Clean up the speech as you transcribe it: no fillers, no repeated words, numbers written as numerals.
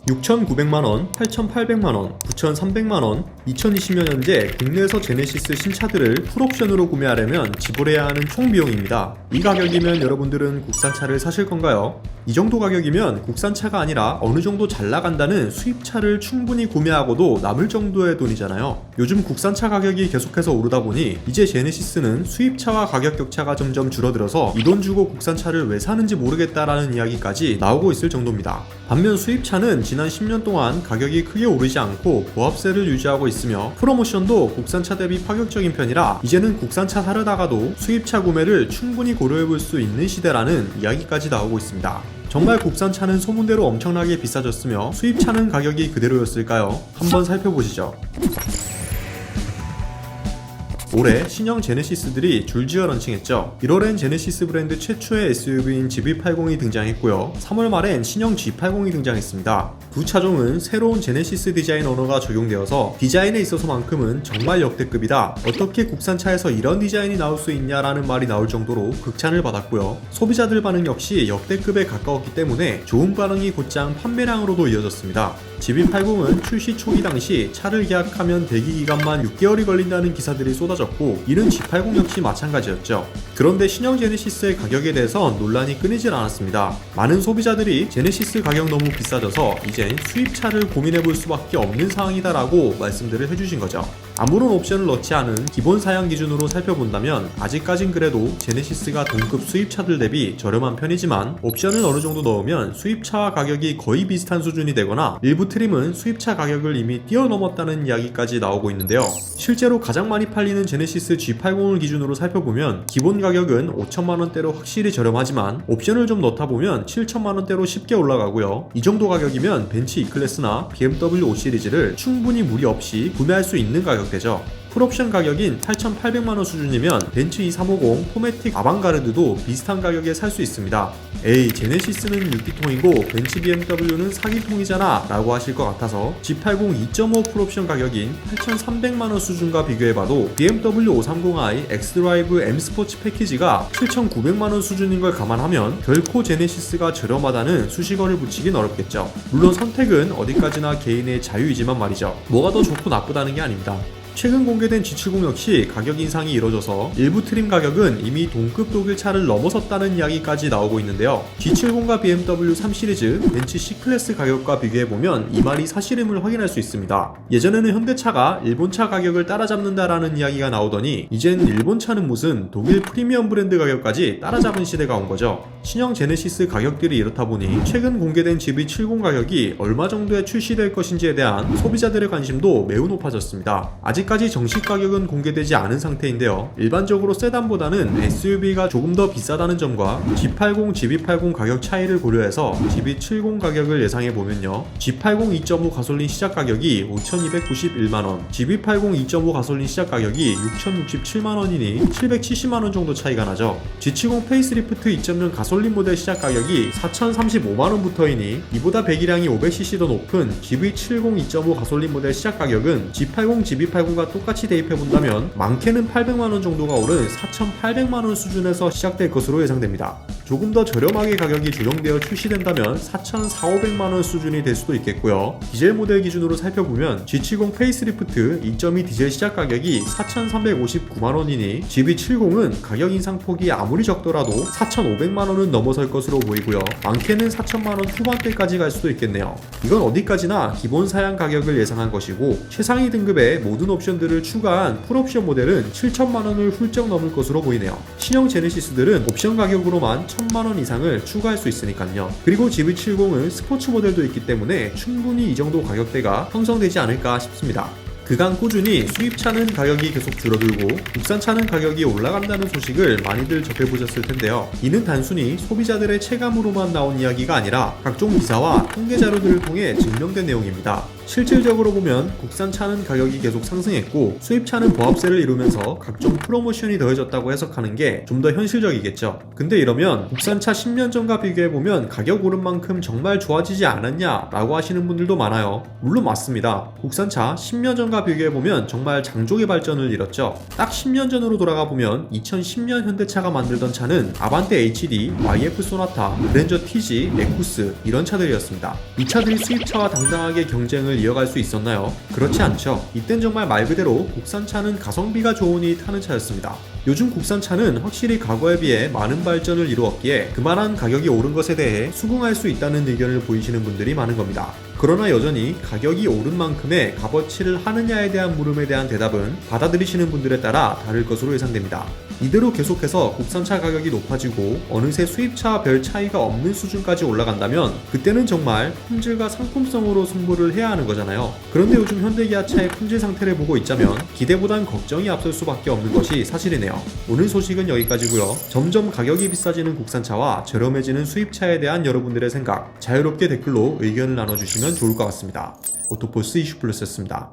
6,900만원, 8,800만원, 9,300만원, 2020년 현재 국내에서 제네시스 신차들을 풀옵션으로 구매하려면 지불해야 하는 총 비용입니다. 이 가격이면 여러분들은 국산차를 사실 건가요? 이 정도 가격이면 국산차가 아니라 어느 정도 잘 나간다는 수입차를 충분히 구매하고도 남을 정도의 돈이잖아요. 요즘 국산차 가격이 계속해서 오르다 보니 이제 제네시스는 수입차와 가격 격차가 점점 줄어들어서 이 돈 주고 국산차를 왜 사는지 모르겠다라는 이야기까지 나오고 있을 정도입니다. 반면 수입차는 지난 10년 동안 가격이 크게 오르지 않고 보합세를 유지하고 있으며 프로모션도 국산차 대비 파격적인 편이라 이제는 국산차 사려다가도 수입차 구매를 충분히 고려해볼 수 있는 시대라는 이야기까지 나오고 있습니다. 정말 국산차는 소문대로 엄청나게 비싸졌으며 수입차는 가격이 그대로였을까요? 한번 살펴보시죠. 올해 신형 제네시스들이 줄지어 런칭했죠. 1월엔 제네시스 브랜드 최초의 SUV인 GV80이 등장했고요. 3월 말엔 신형 G80이 등장했습니다. 두 차종은 새로운 제네시스 디자인 언어가 적용되어서 디자인에 있어서만큼은 정말 역대급이다. 어떻게 국산차에서 이런 디자인이 나올 수 있냐라는 말이 나올 정도로 극찬을 받았고요. 소비자들 반응 역시 역대급에 가까웠기 때문에 좋은 반응이 곧장 판매량으로도 이어졌습니다. GV80은 출시 초기 당시 차를 계약하면 대기 기간만 6개월이 걸린다는 기사들이 쏟아졌고 이는 G80 역시 마찬가지였죠. 그런데 신형 제네시스의 가격에 대해선 논란이 끊이질 않았습니다. 많은 소비자들이 제네시스 가격 너무 비싸져서 이젠 수입차를 고민해볼 수밖에 없는 상황이다라고 말씀들을 해주신 거죠. 아무런 옵션을 넣지 않은 기본 사양 기준으로 살펴본다면 아직까진 그래도 제네시스가 동급 수입차들 대비 저렴한 편이지만 옵션을 어느 정도 넣으면 수입차와 가격이 거의 비슷한 수준이 되거나 일부 트림은 수입차 가격을 이미 뛰어넘었다는 이야기까지 나오고 있는데요. 실제로 가장 많이 팔리는 제네시스 G80을 기준으로 살펴보면 기본 가격은 5천만원대로 확실히 저렴하지만 옵션을 좀 넣다 보면 7천만원대로 쉽게 올라가고요. 이 정도 가격이면 벤츠 E클래스나 BMW 5 시리즈를 충분히 무리 없이 구매할 수 있는 가격대죠. 풀옵션 가격인 8,800만원 수준이면 벤츠 E350, 포매틱 아방가르드도 비슷한 가격에 살 수 있습니다. 에이, 제네시스는 6기통이고 벤츠 BMW는 4기통이잖아 라고 하실 것 같아서 G80 2.5 풀옵션 가격인 8,300만원 수준과 비교해봐도 BMW 530i x드라이브 M 스포츠 패키지가 7,900만원 수준인 걸 감안하면 결코 제네시스가 저렴하다는 수식어를 붙이긴 어렵겠죠. 물론 선택은 어디까지나 개인의 자유이지만 말이죠. 뭐가 더 좋고 나쁘다는 게 아닙니다. 최근 공개된 G70 역시 가격 인상이 이뤄져서 일부 트림 가격은 이미 동급 독일 차를 넘어섰다는 이야기까지 나오고 있는데요. G70과 BMW 3 시리즈, 벤츠 C클래스 가격과 비교해보면 이 말이 사실임을 확인할 수 있습니다. 예전에는 현대차가 일본차 가격을 따라잡는다라는 이야기가 나오더니 이젠 일본차는 무슨 독일 프리미엄 브랜드 가격까지 따라잡은 시대가 온 거죠. 신형 제네시스 가격들이 이렇다 보니 최근 공개된 GV70 가격이 얼마 정도에 출시될 것인지에 대한 소비자들의 관심도 매우 높아졌습니다. 아직까지 정식 가격은 공개되지 않은 상태인데요. 일반적으로 세단보다는 SUV가 조금 더 비싸다는 점과 G80, GV80 가격 차이를 고려해서 GV70 가격을 예상해보면요. G80 2.5 가솔린 시작 가격이 5,291만원, GV80 2.5 가솔린 시작 가격이 6,067만원이니 770만원 정도 차이가 나죠. G70 페이스리프트 2.0 가솔린 모델 시작 가격이 4,035만원부터이니 이보다 배기량이 500cc 더 높은 GV70 2.5 가솔린 모델 시작 가격은 G80, GV80과 똑같이 대입해본다면 많게는 800만원 정도가 오른 4,800만원 수준에서 시작될 것으로 예상됩니다. 조금 더 저렴하게 가격이 조정되어 출시된다면 4,400~500만원 수준이 될 수도 있겠고요. 디젤 모델 기준으로 살펴보면 G70 페이스리프트 2.2 디젤 시작 가격이 4,359만원이니 GV70은 가격 인상폭이 아무리 적더라도 4,500만원은 넘어설 것으로 보이고요. 많게는 4,000만원 후반대까지 갈 수도 있겠네요. 이건 어디까지나 기본 사양 가격을 예상한 것이고 최상위 등급의 모든 옵션들을 추가한 풀옵션 모델은 7천만원을 훌쩍 넘을 것으로 보이네요. 신형 제네시스들은 옵션 가격으로만 1,000만원 이상을 추가할 수 있으니까요. 그리고 GV70은 스포츠 모델도 있기 때문에 충분히 이 정도 가격대가 형성되지 않을까 싶습니다. 그간 꾸준히 수입차는 가격이 계속 줄어들고 국산차는 가격이 올라간다는 소식을 많이들 접해보셨을 텐데요. 이는 단순히 소비자들의 체감으로만 나온 이야기가 아니라 각종 기사와 통계 자료들을 통해 증명된 내용입니다. 실질적으로 보면 국산차는 가격이 계속 상승했고 수입차는 보합세를 이루면서 각종 프로모션이 더해졌다고 해석하는 게 좀 더 현실적이겠죠. 근데 이러면 국산차 10년 전과 비교해보면 가격 오른 만큼 정말 좋아지지 않았냐 라고 하시는 분들도 많아요. 물론 맞습니다. 국산차 10년 전과 10년전과 비교해보면 정말 장족의 발전을 이뤘죠. 딱 10년 전으로 돌아가보면 2010년 현대차가 만들던 차는 아반떼 HD, YF 소나타, 그랜저 TG, 레쿠스 이런 차들이었습니다. 이 차들이 수입차와 당당하게 경쟁을 이어갈 수 있었나요? 그렇지 않죠. 이땐 정말 말 그대로 국산차는 가성비가 좋으니 타는 차였습니다. 요즘 국산차는 확실히 과거에 비해 많은 발전을 이루었기에 그만한 가격이 오른 것에 대해 수긍할 수 있다는 의견을 보이시는 분들이 많은 겁니다. 그러나 여전히 가격이 오른 만큼의 값어치를 하느냐에 대한 물음에 대한 대답은 받아들이시는 분들에 따라 다를 것으로 예상됩니다. 이대로 계속해서 국산차 가격이 높아지고 어느새 수입차와 별 차이가 없는 수준까지 올라간다면 그때는 정말 품질과 상품성으로 승부를 해야 하는 거잖아요. 그런데 요즘 현대기아차의 품질 상태를 보고 있자면 기대보단 걱정이 앞설 수밖에 없는 것이 사실이네요. 오늘 소식은 여기까지고요. 점점 가격이 비싸지는 국산차와 저렴해지는 수입차에 대한 여러분들의 생각 자유롭게 댓글로 의견을 나눠주시면 좋을 것 같습니다. 오토포스 이슈플러스였습니다.